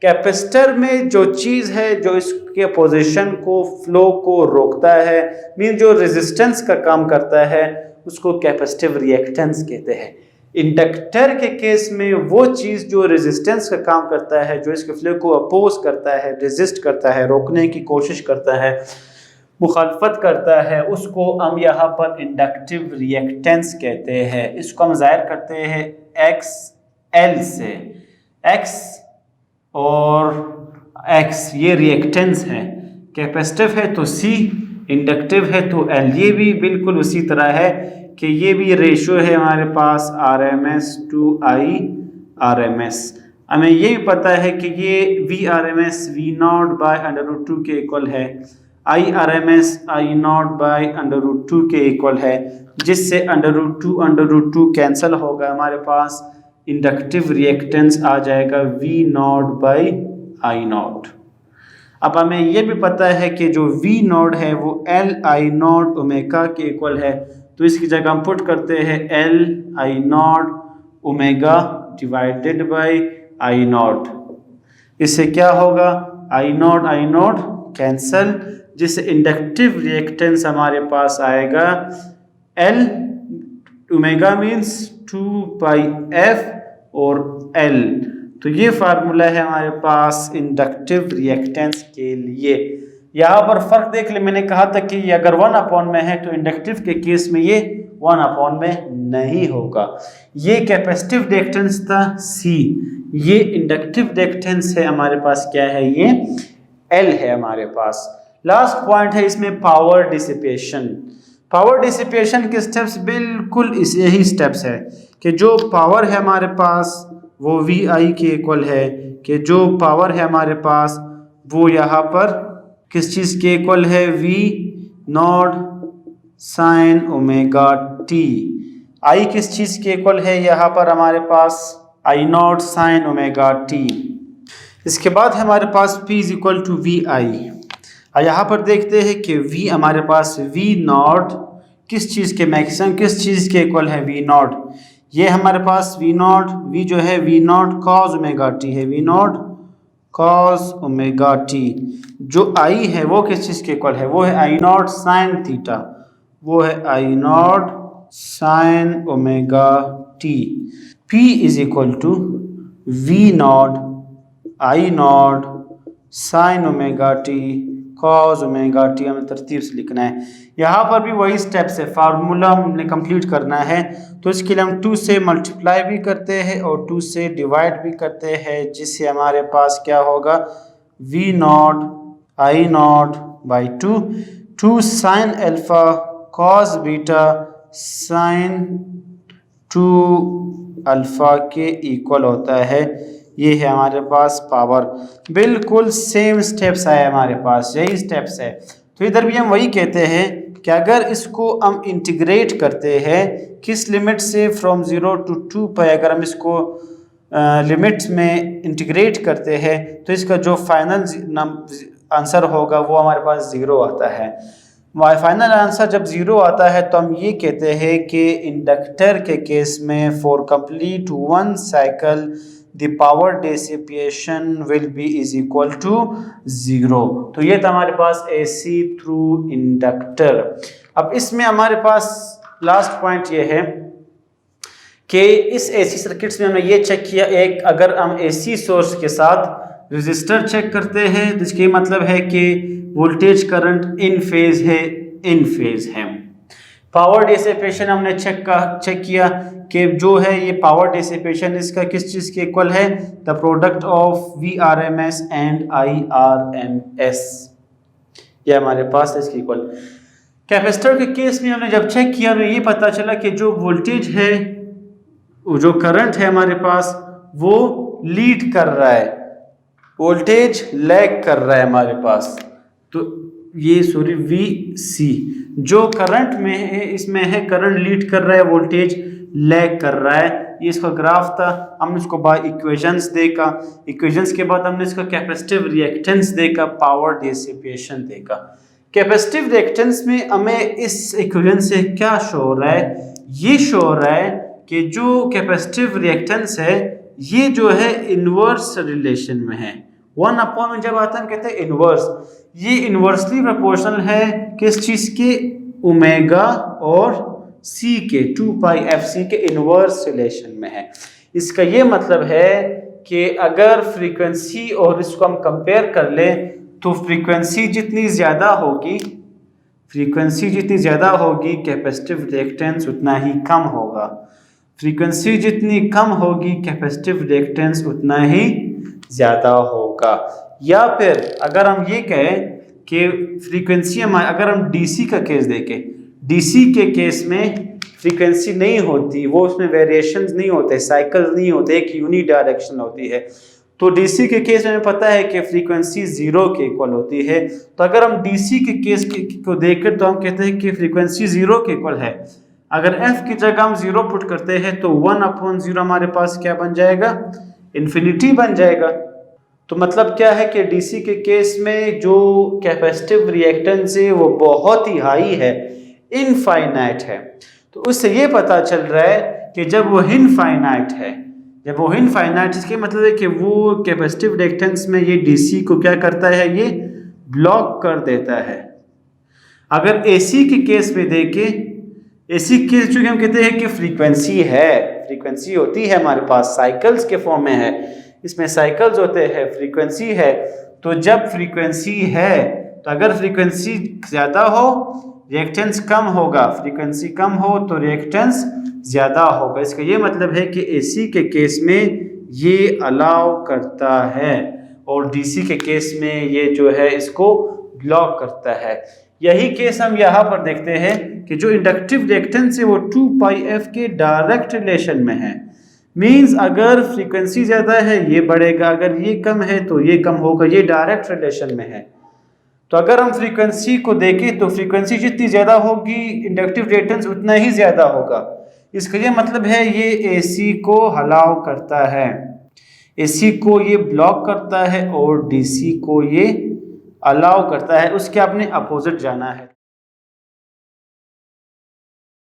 Speaker 1: कैपेसिटर में जो चीज है जो इसके अपोजिशन को, फ्लो को रोकता है, मीन जो रेजिस्टेंस का काम करता है, उसको कैपेसिटिव रिएक्टेंस कहते हैं। इंडक्टर के केस में वो चीज जो रेजिस्टेंस का काम करता है, जो इसके फ्लो को अपोज करता है, रेजिस्ट करता है, रोकने की कोशिश करता है, मुखालफत करता है, उसको हम यहाँ पर इंडक्टिव रिएक्टेंस कहते हैं। इसको हम जाहिर करते हैं XL से, X और X ये रिएक्टेंस है, कैपेसिटिव है तो C, इंडक्टिव है तो L। ये भी बिल्कुल उसी तरह है कि ये भी रेशियो है हमारे पास RMS to IRMS। हमें ये भी पता है कि ये VRMS V0/√2 के इक्वल है, IRMS I0/√2 के इक्वल है, जिससे √2 कैंसिल होगा, हमारे पास इंडक्टिव रिएक्टेंस आ जाएगा V0/I0। अब हमें यह भी पता है कि जो V0 है वो LI0 ओमेगा के इक्वल है, तो इसकी जगह हम पुट करते हैं LI0 omega divided by I0। इससे क्या होगा, I0 कैंसल, जिससे इंडक्टिव रिएक्टेंस हमारे पास आएगा L ओमेगा मीन्स 2πf और L। तो ये फार्मूला है हमारे पास इंडक्टिव रिएक्टेंस के लिए। यहाँ पर फर्क देख ले, मैंने कहा था कि ये अगर 1/में है तो इंडक्टिव के केस में ये 1/में नहीं होगा। ये कैपेसिटिव रिएक्टेंस था C, ये इंडक्टिव रिएक्टेंस है हमारे पास क्या है, ये L है हमारे पास। लास्ट पॉइंट है इसमें पावर डिसिपेशन। पावर डिसिपेशन के स्टेप्स बिल्कुल यही स्टेप्स है कि जो पावर है हमारे पास वो VI के इक्वल है, कि जो पावर है हमारे पास वो यहाँ पर किस चीज़ के इक्वल है, V0 sin omega t। I किस चीज़ के इक्वल है यहाँ पर हमारे पास, I0 sin ओमेगा t। इसके बाद हमारे पास P is equal to VI। यहाँ पर देखते हैं कि V हमारे पास V0 किस चीज़ के मैक्सिमम, किस चीज़ के इक्वल है, V0। ये हमारे पास V जो है V0 cos ओमेगा t है, V0 cos ओमेगा t। जो I है वो किस चीज़ के इक्वल है, वो है I0 sin थीटा, वो है I0 sin omega t। P is equal to V0 I0 sin omega t cos omega t। हमें तरतीब से लिखना है। यहाँ पर भी वही स्टेप्स है, फार्मूला हमने कंप्लीट करना है, तो इसके लिए हम 2 से मल्टीप्लाई भी करते हैं और 2 से डिवाइड भी करते हैं, जिससे हमारे पास क्या होगा, V not I not by 2 sine alpha cos beta sine 2 alpha के इक्वल होता है। ये है हमारे पास पावर। बिल्कुल सेम स्टेप्स है हमारे पास, यही स्टेप्स है। तो इधर भी हम वही कहते हैं कि अगर इसको हम इंटीग्रेट करते हैं किस लिमिट से, फ्रॉम 0 to 2 अगर हम इसको लिमिट्स में इंटीग्रेट करते हैं तो इसका जो फाइनल आंसर होगा वो हमारे पास 0 आता है। फाइनल आंसर जब 0 आता है तो हम ये कहते हैं कि इंडक्टर के केस में for complete 1 cycle the power dissipation will be is equal to 0। तो ये था हमारे पास AC थ्रू इंडक्टर। अब इसमें हमारे पास लास्ट पॉइंट ये है कि इस AC सर्किट्स में हमने ये चेक किया, एक अगर हम AC सोर्स के साथ रेजिस्टर चेक करते हैं तो इसका मतलब है कि वोल्टेज करंट इन फेज है। पावर डिसिपेशन हमने चेक किया कि जो है ये पावर डिसिपेशन इसका किस चीज़ के इक्वल है, the product of VRMS and IRMS, ये हमारे पास इसके इक्वल। कैपेसिटर के केस में हमने जब चेक किया तो ये पता चला कि जो वोल्टेज है, जो करंट है हमारे पास वो लीड कर रहा है, वोल्टेज लैग कर रहा है हमारे पास। तो ये VC जो करंट में है, इसमें है करंट लीड कर रहा है, वोल्टेज लैग कर रहा है। ये इसका ग्राफ था, हमने इसको बाय इक्वेशंस देखा, इक्वेशंस के बाद हमने इसका कैपेसिटिव रिएक्टेंस देखा, पावर डिसिपेशन देखा। कैपेसिटिव रिएक्टेंस में हमें इस इक्वेशन से क्या शो हो रहा है, ये शो हो रहा है कि जो कैपेसिटिव रिएक्टेंस है ये जो है इनवर्स रिलेशन में है। 1 में जब आता है हम कहते हैं इनवर्स, ये इनवर्सली प्रोपोर्शनल है किस चीज के, ओमेगा और C के 2πfc के इनवर्स रिलेशन में है। इसका ये मतलब है कि अगर फ्रीक्वेंसी और इसको हम कंपेयर कर लें तो फ्रीक्वेंसी जितनी ज़्यादा होगी कैपेसिटिव रिएक्टेंस उतना ही कम होगा, फ्रीक्वेंसी जितनी कम होगी कैपेसिटिव रिएक्टेंस उतना ही ज़्यादा होगा। या फिर अगर हम ये कहें कि फ्रीक्वेंसी अगर हम DC का केस देखें, DC के केस में फ्रीक्वेंसी नहीं होती, वो उसमें वेरिएशंस नहीं होते, साइकिल नहीं होते, एक यूनिट डायरेक्शन होती है। तो DC के केस में हमें पता है कि फ्रीक्वेंसी 0 के इक्वल होती है। तो अगर हम DC के केस को देखकर तो हम कहते हैं कि फ्रीक्वेंसी 0 के इक्वल है। अगर F की जगह हम 0 पुट करते हैं तो 1/0 हमारे पास क्या बन जाएगा, इन्फिनिटी बन जाएगा। तो मतलब क्या है कि DC के केस में जो कैपेसिटिव रिएक्टेंस है वो बहुत ही हाई है, इनफाइनाइट है। तो उससे ये पता चल रहा है कि जब वो इनफाइनाइट इसके मतलब है कि वो कैपेसिटिव रिएक्टेंस में ये DC को क्या करता है, ये ब्लॉक कर देता है। अगर AC के केस में देखें, AC केस जो हम कहते हैं कि फ्रीक्वेंसी होती है हमारे पास, साइकिल्स के फॉर्म में है, इसमें साइकिल्स होते हैं, फ्रीक्वेंसी है। तो जब फ्रीक्वेंसी है तो अगर फ्रीक्वेंसी ज़्यादा हो रिएक्टेंस कम होगा, फ्रीक्वेंसी कम हो तो रिएक्टेंस ज़्यादा होगा। इसका ये मतलब है कि AC के केस में ये अलाउ करता है और DC के केस में ये जो है इसको ब्लॉक करता है। यही केस हम यहाँ पर देखते हैं कि जो इंडक्टिव रिएक्टेंस है वो 2πf के डायरेक्ट रिलेशन में है। मीन्स अगर फ्रीक्वेंसी ज़्यादा है ये बढ़ेगा, अगर ये कम है तो ये कम होगा, ये डायरेक्ट रिलेशन में है। तो अगर हम फ्रीक्वेंसी को देखें तो फ्रीक्वेंसी जितनी ज़्यादा होगी इंडक्टिव रिएक्टेंस उतना ही ज़्यादा होगा। इसका ये मतलब है ये AC को अलाउ करता है, AC को ये ब्लॉक करता है और DC को ये अलाउ करता है। उसके आपने अपोजिट जाना है।